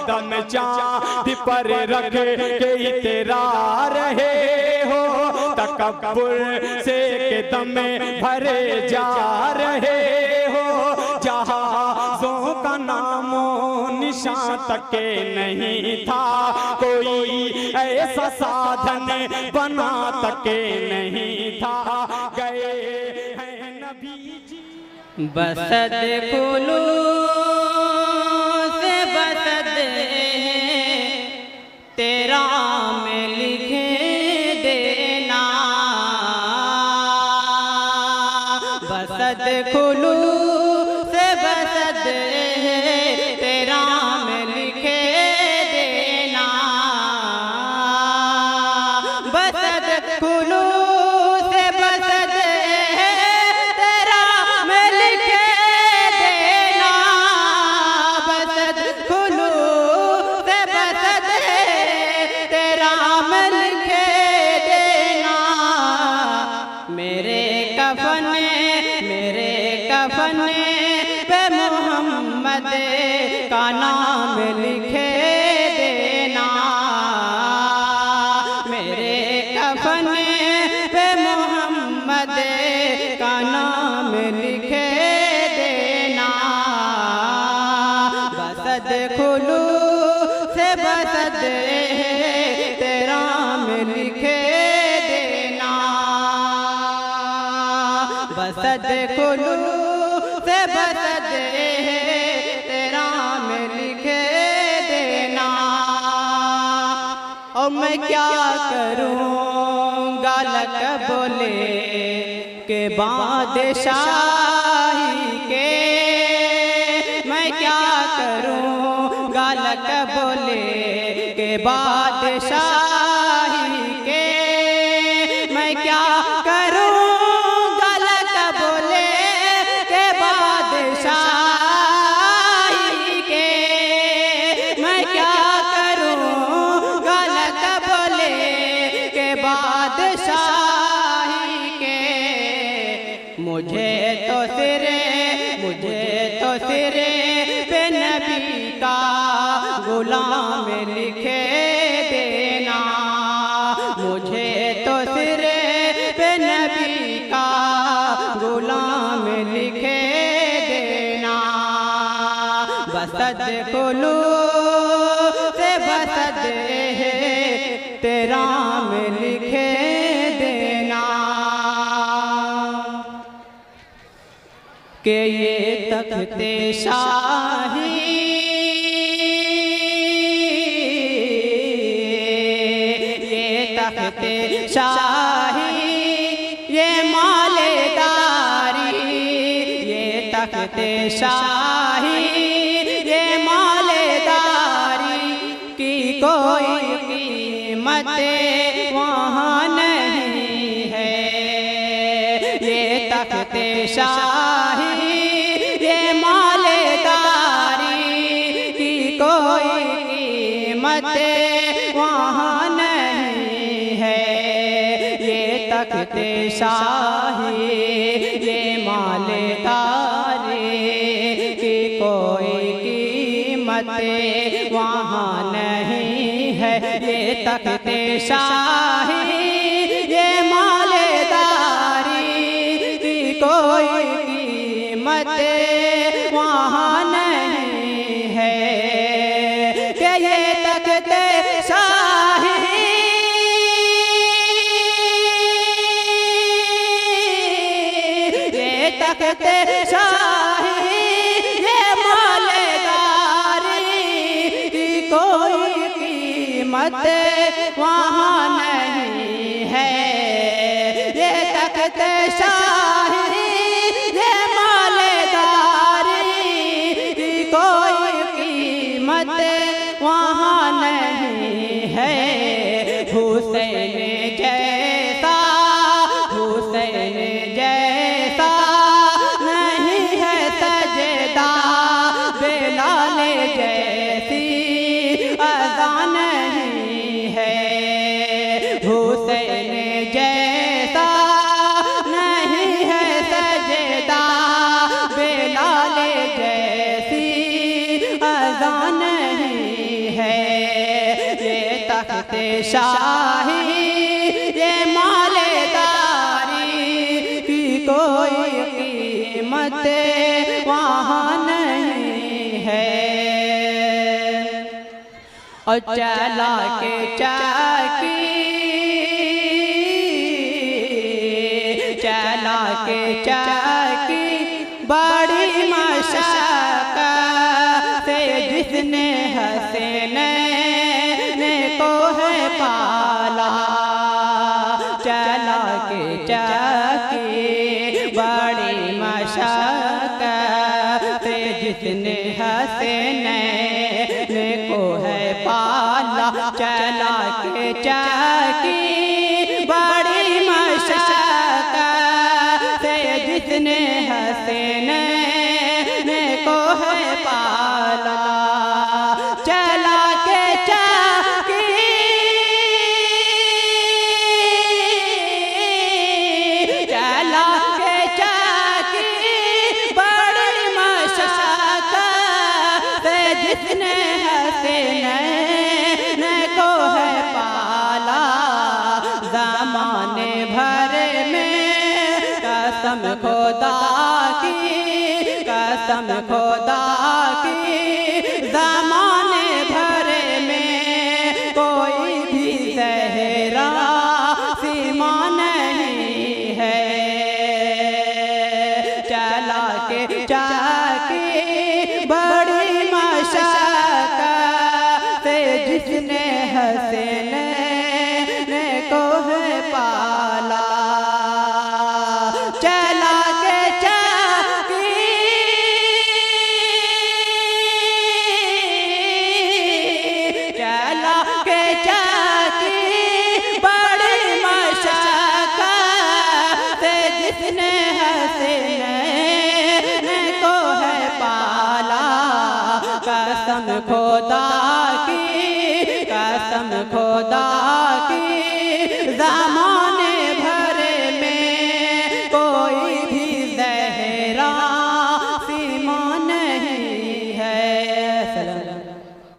कदम चांद पर रख के तेरा रहे हो, तकब्बुर से कदम भरे जा रहे हो। जहाज़ों का नामो निशान तक नहीं था, कोई ऐसा साधन बना तक नहीं था। गए हैं नबी जी बसद कुलू से बसद तेरा में लिखे देना, बसद कुलू से बसद तेरा में लिखे देना, बसद कुलू से बसद तेरा में लिखे देना, बसद कुलू से बसद तेरा में लिखे देना। मेरे कफन पे मोहम्मद का नाम लिखे देना, मेरे कफन पे मोहम्मद का नाम लिखे देना, बसद खुलू से बसद तेरा में लिखे देना, बसद खुलू से बसद तेरा में लिखे देना। और मैं क्या करूँगा लक बोले के बादशाही के, मैं क्या करूँगा लक बोले के बादशाही के, मैं क्या करूँगा लक बोले के बादशाही के, मैं क्या करूँगा लक बोले के बादशाही के। मुझे तो सिरे पे नबी का गुलाम लिखे देना, मुझे तो सिरे पे नबी का गुलाम लिखे देना, बसद कुलू से बसद तेरा में लिखे देना। के ये तख्ते शाही तख्ते शाही ये मालेदारी, ये तख्ते शाही ये मालेदारी की कोई कीमत वहाँ नहीं है, ये तख्ते शाही ये मालेदारी की कोई कीमत वहाँ नहीं है, ये तख्ते शाही ये मालेदारी की कोई कीमत वहाँ नहीं है, ये तख्ते शाही ये मालेदारी की कोई कीमत वहाँ नहीं है, कि ये तख्ते शाही ये तख्ते शाही ये मालेदारी की कोई कीमत वहाँ नहीं है, ये तख्ते शाही ये मालेदारी की कोई कीमत वहाँ नहीं है। हुसैन जैसा नहीं है सजदा, बेलाल जैसी अज़ा नहीं है, हुसैन जैसा नहीं है सजदा, बेलाल जैसी अज़ा नहीं तख्ते शाही ये मालेदारी की कोई कीमत वहाँ नहीं है। और चला के चाकी चला के चाकी बड़ी मशक्क़त से जिसने हसनैन को है पाला। चला के चाकी बड़ी मशक्क़त से जिसने हसनैन को है पाला। चला के चाकी बड़ी मशक्क़त से जिसने हसनैन को है पाला। चला के चाकी चला के चाकी बड़ी मशक्क़त से जिसने हसनैन को है पाला। ज़माने भर में कसम खुदा की कसम खुदा की ज़माने भर में कोई भी सहरा सीमा नहीं है। चला के चाकी बड़ी मशक्क़त से जिसने हसनैन को है पाला। चला के चाकी चला के चाकी बड़ी मशक्क़त से जिसने हसनैन को है पाला। कसम खुदा की कसम खुदा